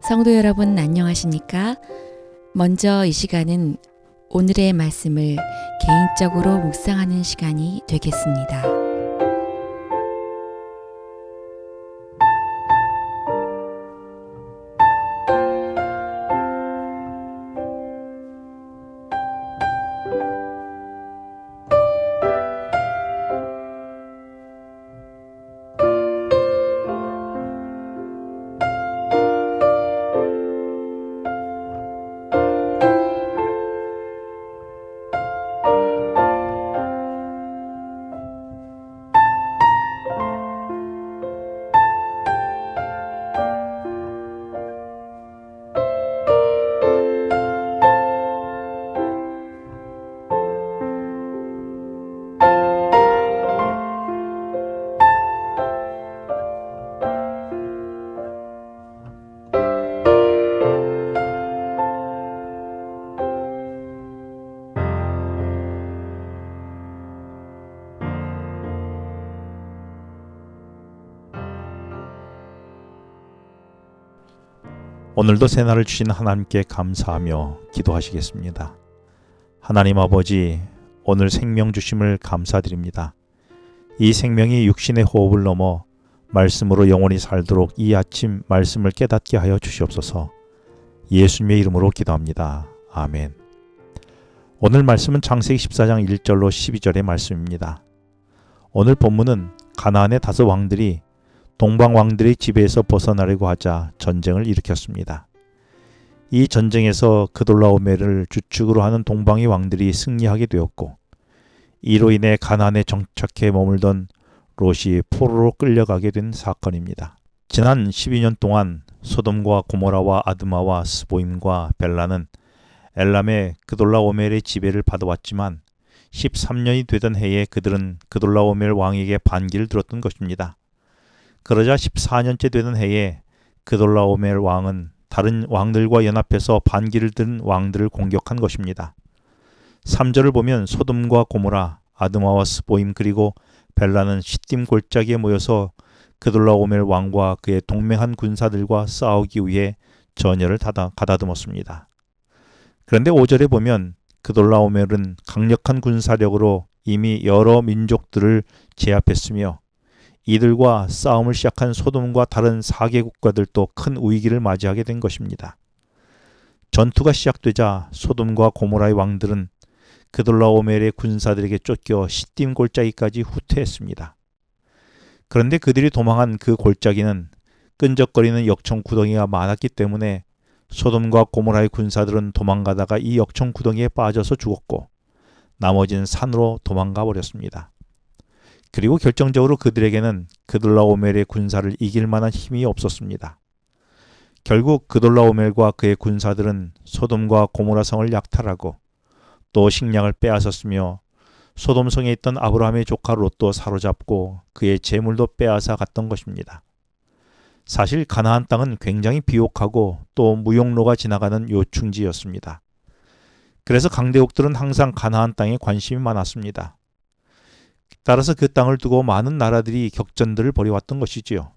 성도 여러분 안녕하십니까? 먼저 이 시간은 오늘의 말씀을 개인적으로 묵상하는 시간이 되겠습니다. 오늘도 새날을 주신 하나님께 감사하며 기도하시겠습니다. 하나님 아버지, 오늘 생명 주심을 감사드립니다. 이 생명이 육신의 호흡을 넘어 말씀으로 영원히 살도록 이 아침 말씀을 깨닫게 하여 주시옵소서. 예수님의 이름으로 기도합니다. 아멘. 오늘 말씀은 창세기 14장 1절로 12절의 말씀입니다. 오늘 본문은 가나안의 5 왕들이 동방 왕들의 지배에서 벗어나려고 하자 전쟁을 일으켰습니다. 이 전쟁에서 그돌라오멜을 주축으로 하는 동방의 왕들이 승리하게 되었고, 이로 인해 가나안에 정착해 머물던 롯이 포로로 끌려가게 된 사건입니다. 지난 12년 동안 소돔과 고모라와 아드마와 스보임과 벨라는 엘람의 그돌라오멜의 지배를 받아왔지만 13년이 되던 해에 그들은 그돌라오멜 왕에게 반기를 들었던 것입니다. 그러자 14년째 되던 해에 그돌라오멜 왕은 다른 왕들과 연합해서 반기를 든 왕들을 공격한 것입니다. 3절을 보면 소돔과 고모라, 아드마와 스보임 그리고 벨라는 시딤 골짜기에 모여서 그돌라오멜 왕과 그의 동맹한 군사들과 싸우기 위해 전열을 가다듬었습니다. 그런데 5절에 보면 그돌라오멜은 강력한 군사력으로 이미 여러 민족들을 제압했으며 이들과 싸움을 시작한 소돔과 다른 4개 국가들도 큰 위기를 맞이하게 된 것입니다. 전투가 시작되자 소돔과 고모라의 왕들은 그돌라오멜의 군사들에게 쫓겨 시딤 골짜기까지 후퇴했습니다. 그런데 그들이 도망한 그 골짜기는 끈적거리는 역청 구덩이가 많았기 때문에 소돔과 고모라의 군사들은 도망가다가 이 역청 구덩이에 빠져서 죽었고, 나머지는 산으로 도망가 버렸습니다. 그리고 결정적으로 그들에게는 그돌라오멜의 군사를 이길 만한 힘이 없었습니다. 결국 그돌라오멜과 그의 군사들은 소돔과 고모라 성을 약탈하고 또 식량을 빼앗았으며 소돔 성에 있던 아브라함의 조카 롯도 사로잡고 그의 재물도 빼앗아 갔던 것입니다. 사실 가나안 땅은 굉장히 비옥하고 또 무용로가 지나가는 요충지였습니다. 그래서 강대국들은 항상 가나안 땅에 관심이 많았습니다. 따라서 그 땅을 두고 많은 나라들이 격전들을 벌여왔던 것이지요.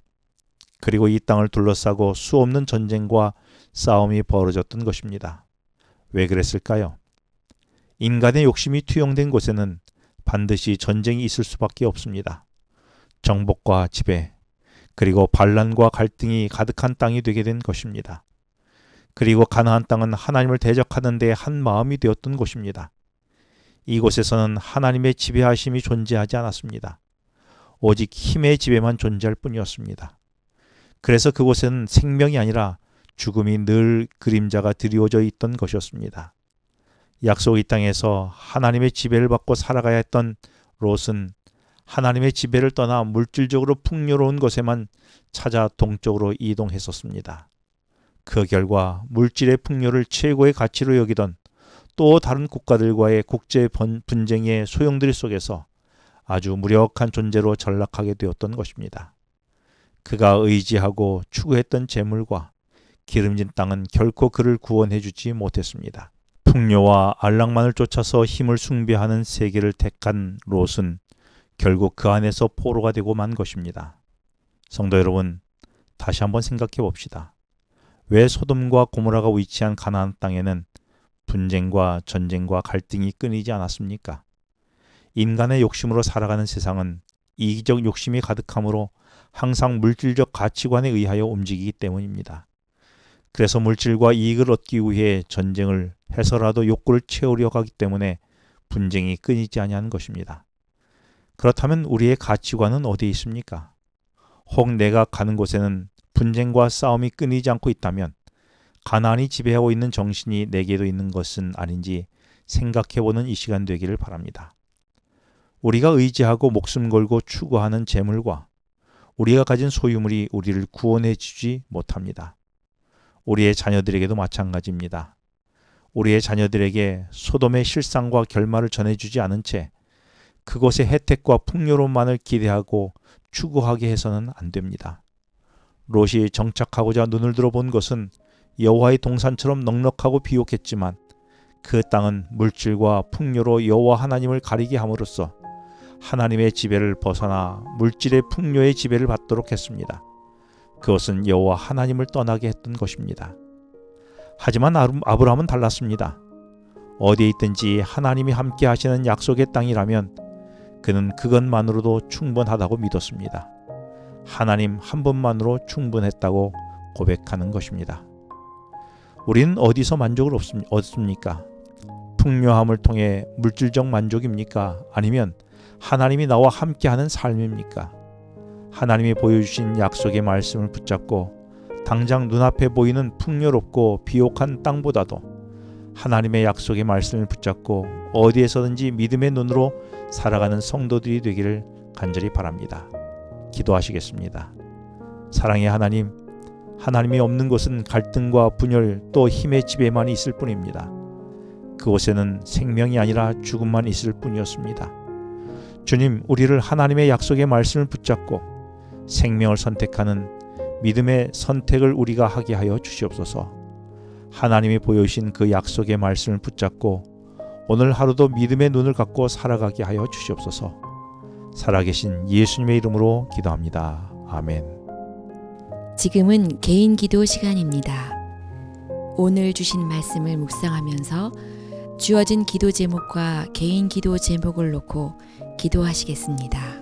그리고 이 땅을 둘러싸고 수없는 전쟁과 싸움이 벌어졌던 것입니다. 왜 그랬을까요? 인간의 욕심이 투영된 곳에는 반드시 전쟁이 있을 수밖에 없습니다. 정복과 지배, 그리고 반란과 갈등이 가득한 땅이 되게 된 것입니다. 그리고 가나안 땅은 하나님을 대적하는 데 한 마음이 되었던 곳입니다. 이곳에서는 하나님의 지배하심이 존재하지 않았습니다. 오직 힘의 지배만 존재할 뿐이었습니다. 그래서 그곳에는 생명이 아니라 죽음이 늘 그림자가 드리워져 있던 것이었습니다. 약속의 땅에서 하나님의 지배를 받고 살아가야 했던 롯은 하나님의 지배를 떠나 물질적으로 풍요로운 곳에만 찾아 동쪽으로 이동했었습니다. 그 결과 물질의 풍요를 최고의 가치로 여기던 또 다른 국가들과의 국제 분쟁의 소용돌이 속에서 아주 무력한 존재로 전락하게 되었던 것입니다. 그가 의지하고 추구했던 재물과 기름진 땅은 결코 그를 구원해 주지 못했습니다. 풍요와 안락만을 쫓아서 힘을 숭배하는 세계를 택한 롯은 결국 그 안에서 포로가 되고 만 것입니다. 성도 여러분, 다시 한번 생각해 봅시다. 왜 소돔과 고모라가 위치한 가나안 땅에는 분쟁과 전쟁과 갈등이 끊이지 않았습니까? 인간의 욕심으로 살아가는 세상은 이기적 욕심이 가득하므로 항상 물질적 가치관에 의하여 움직이기 때문입니다. 그래서 물질과 이익을 얻기 위해 전쟁을 해서라도 욕구를 채우려 하기 때문에 분쟁이 끊이지 아니하는 것입니다. 그렇다면 우리의 가치관은 어디에 있습니까? 혹 내가 가는 곳에는 분쟁과 싸움이 끊이지 않고 있다면 가나안이 지배하고 있는 정신이 내게도 있는 것은 아닌지 생각해보는 이 시간 되기를 바랍니다. 우리가 의지하고 목숨 걸고 추구하는 재물과 우리가 가진 소유물이 우리를 구원해 주지 못합니다. 우리의 자녀들에게도 마찬가지입니다. 우리의 자녀들에게 소돔의 실상과 결말을 전해주지 않은 채 그곳의 혜택과 풍요로움만을 기대하고 추구하게 해서는 안 됩니다. 롯이 정착하고자 눈을 들어본 것은 여호와의 동산처럼 넉넉하고 비옥했지만 그 땅은 물질과 풍요로 여호와 하나님을 가리게 함으로써 하나님의 지배를 벗어나 물질의 풍요의 지배를 받도록 했습니다. 그것은 여호와 하나님을 떠나게 했던 것입니다. 하지만 아브라함은 달랐습니다. 어디에 있든지 하나님이 함께 하시는 약속의 땅이라면 그는 그것만으로도 충분하다고 믿었습니다. 하나님 한 분만으로 충분했다고 고백하는 것입니다. 우리는 어디서 만족을 얻습니까? 풍요함을 통해 물질적 만족입니까? 아니면 하나님이 나와 함께하는 삶입니까? 하나님이 보여주신 약속의 말씀을 붙잡고 당장 눈앞에 보이는 풍요롭고 비옥한 땅보다도 하나님의 약속의 말씀을 붙잡고 어디에서든지 믿음의 눈으로 살아가는 성도들이 되기를 간절히 바랍니다. 기도하시겠습니다. 사랑의 하나님, 하나님이 없는 곳은 갈등과 분열 또 힘의 지배만 있을 뿐입니다. 그곳에는 생명이 아니라 죽음만 있을 뿐이었습니다. 주님, 우리를 하나님의 약속의 말씀을 붙잡고 생명을 선택하는 믿음의 선택을 우리가 하게 하여 주시옵소서. 하나님이 보여주신 그 약속의 말씀을 붙잡고 오늘 하루도 믿음의 눈을 갖고 살아가게 하여 주시옵소서. 살아계신 예수님의 이름으로 기도합니다. 아멘. 지금은 개인 기도 시간입니다. 오늘 주신 말씀을 묵상하면서 주어진 기도 제목과 개인 기도 제목을 놓고 기도하시겠습니다.